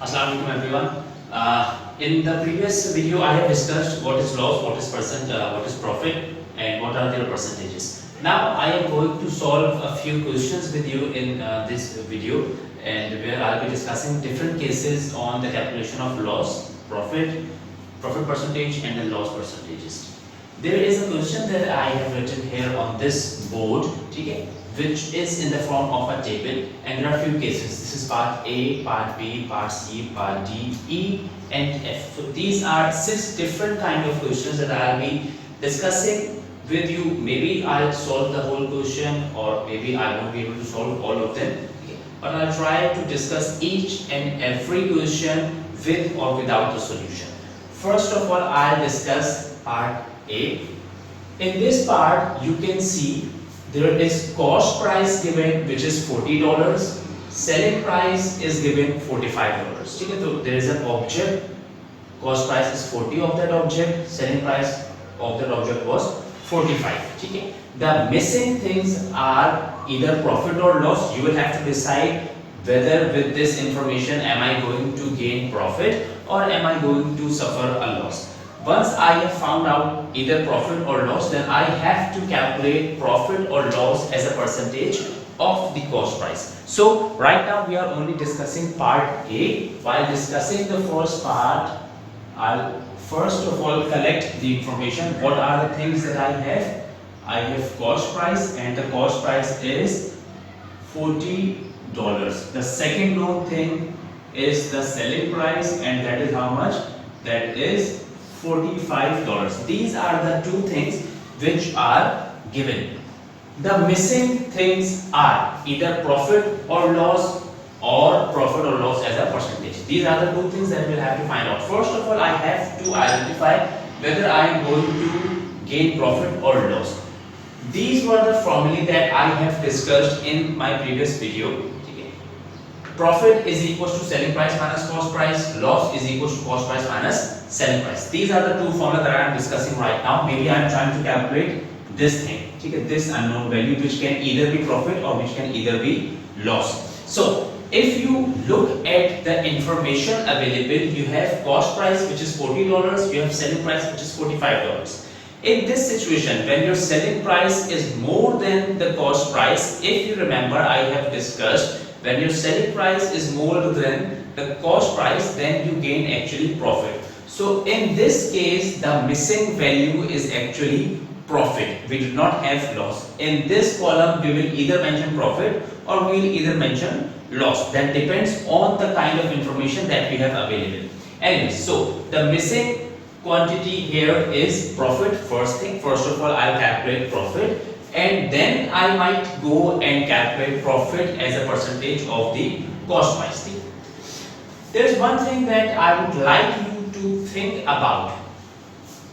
Assalamu alaikum everyone. In the previous video, I have discussed what is loss, what is profit, and what are their percentages. Now I am going to solve a few questions with you in this video, and where I'll be discussing different cases on the calculation of loss, profit percentage, and the loss percentages. There is a question that I have written here on this board, okay, which is in the form of a table, and there are few cases. This is part A, part B, part C, part D, E, and F. So these are 6 different kind of questions that I'll be discussing with you. Maybe I'll solve the whole question, or maybe I won't be able to solve all of them. Okay. But I'll try to discuss each and every question with or without the solution. First of all, I'll discuss part A. In this part, you can see there is cost price given, which is $40. Selling price is given $45. So there is an object. Cost price is 40 of that object. Selling price of that object was 45. Okay. The missing things are either profit or loss. You will have to decide whether with this information am I going to gain profit or am I going to suffer a loss. Once I have found out either profit or loss, then I have to calculate profit or loss as a percentage of the cost price. So right now we are only discussing part A. While discussing the first part, I'll first of all collect the information. What are the things that I have? I have cost price, and the cost price is $40. The second known thing is the selling price, and that is how much? That is $45. These are the two things which are given. The missing things are either profit or loss, or profit or loss as a percentage. These are the two things that we'll have to find out. First of all, I have to identify whether I am going to gain profit or loss. These were the formulae that I have discussed in my previous video. Profit is equals to selling price minus cost price. Loss is equals to cost price minus selling price. These are the two formulas that I am discussing right now. Maybe I am trying to calculate this thing, this unknown value, which can either be profit or which can either be loss. So if you look at the information available, you have cost price which is $40, you have selling price which is $45. In this situation, when your selling price is more than the cost price, if you remember, I have discussed, when your selling price is more than the cost price, then you gain actually profit. So in this case, the missing value is actually profit. We do not have loss. In this column, we will either mention profit or we will either mention loss. That depends on the kind of information that we have available. Anyway, so the missing quantity here is profit. First of all, I'll calculate profit, and then I might go and calculate profit as a percentage of the cost price. There is one thing that I would like you to think about.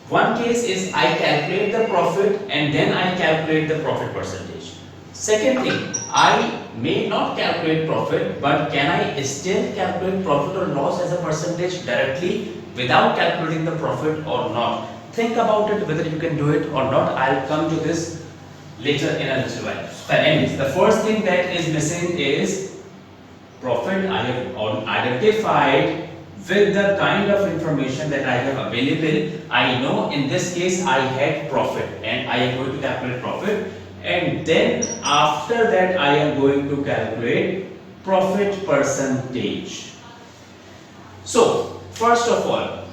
One case is I calculate the profit and then I calculate the profit percentage. Second thing, I may not calculate profit, but can I still calculate profit or loss as a percentage directly without calculating the profit or not? Think about it, whether you can do it or not. I'll come to this later in a little while. But anyways, the first thing that is missing is profit. I have identified with the kind of information that I have available. I know in this case I had profit, and I am going to calculate profit, and then after that I am going to calculate profit percentage. So first of all,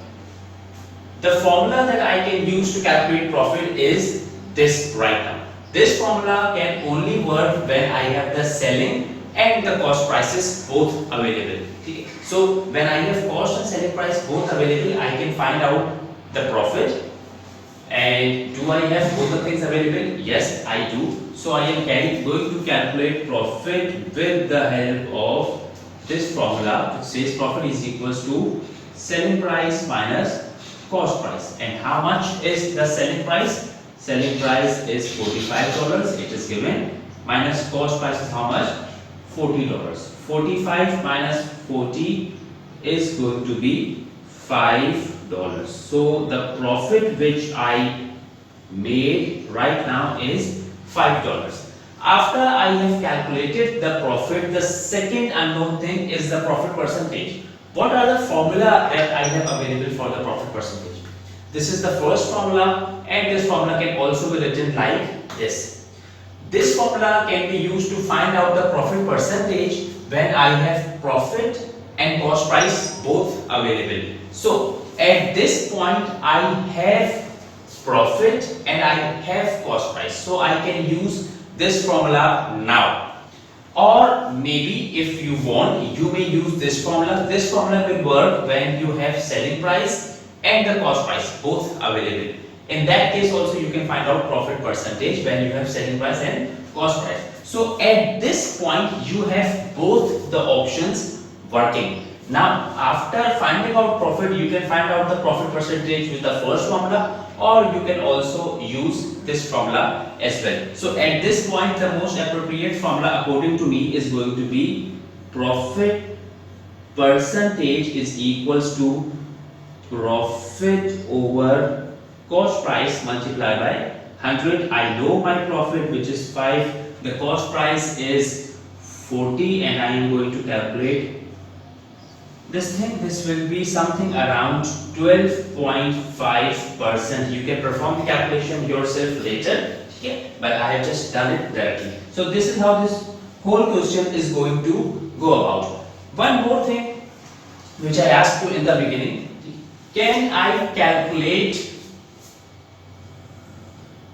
the formula that I can use to calculate profit is this right now. This formula can only work when I have the selling and the cost prices both available. So when I have cost and selling price both available, I can find out the profit. And do I have both the things available? Yes, I do. So I am going to calculate profit with the help of this formula, which says profit is equals to selling price minus cost price. And how much is the selling price? Selling price is $45, it is given, minus cost price is how much? $40. 45 minus 40 is going to be $5. So the profit which I made right now is $5. After I have calculated the profit, the second unknown thing is the profit percentage. What are the formula that I have available for the profit percentage? This is the first formula, and this formula can also be written like this. This formula can be used to find out the profit percentage when I have profit and cost price both available. So at this point I have profit and I have cost price. So I can use this formula now. Or maybe if you want, you may use this formula. This formula will work when you have selling price and the cost price both available. In that case also you can find out profit percentage when you have selling price and cost price. So at this point you have both the options working. Now after finding out profit, you can find out the profit percentage with the first formula, or you can also use this formula as well. So at this point the most appropriate formula according to me is going to be profit percentage is equals to profit over cost price multiplied by 100. I know my profit, which is 5. The cost price is 40, and I am going to calculate this thing. This will be something around 12.5%. You can perform the calculation yourself later, okay? But I have just done it directly. So this is how this whole question is going to go about. One more thing which I asked you in the beginning: can I calculate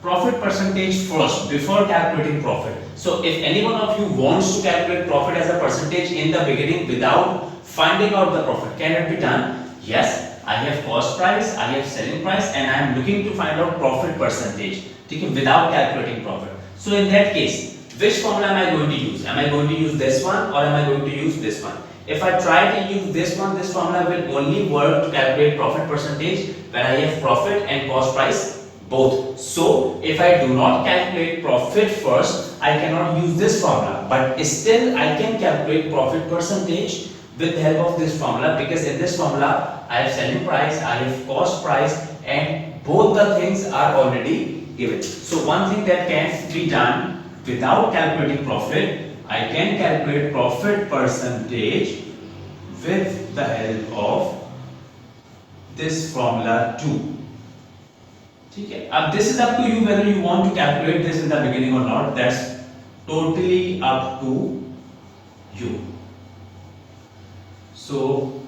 profit percentage first before calculating profit? So if any one of you wants to calculate profit as a percentage in the beginning without finding out the profit, can it be done? Yes, I have cost price, I have selling price, and I am looking to find out profit percentage, okay, without calculating profit. So in that case, which formula am I going to use? Am I going to use this one, or am I going to use this one? If I try to use this one, this formula will only work to calculate profit percentage when I have profit and cost price both. So if I do not calculate profit first, I cannot use this formula, but still I can calculate profit percentage with the help of this formula, because in this formula I have selling price, I have cost price, and both the things are already given. So one thing that can be done without calculating profit, I can calculate profit percentage with the help of this formula too. Okay. This is up to you whether you want to calculate this in the beginning or not. That's totally up to you. So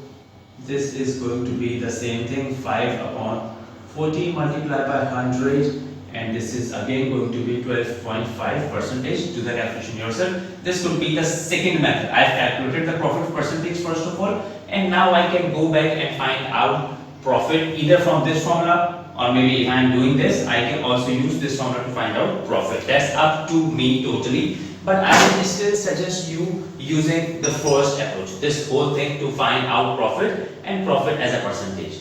this is going to be the same thing, 5 upon 40 multiplied by 100, and this is again going to be 12.5%. Do the calculation yourself. This could be the second method. I have calculated the profit percentage first of all, and now I can go back and find out profit either from this formula, or maybe if I am doing this, I can also use this formula to find out profit. That's up to me totally. But I will still suggest you using the first approach, this whole thing to find out profit and profit as a percentage.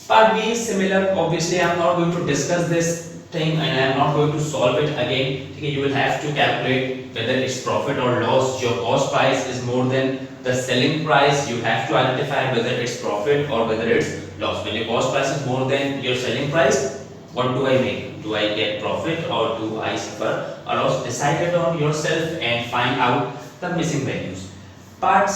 Part B is similar. Obviously, I am not going to discuss this thing and I am not going to solve it again. You will have to calculate whether it's profit or loss. Your cost price is more than the selling price. You have to identify whether it's profit or whether it's loss. When your cost price is more than your selling price, what do I make? Do I get profit or do I suffer a loss? Decide it on yourself and find out the missing values. Part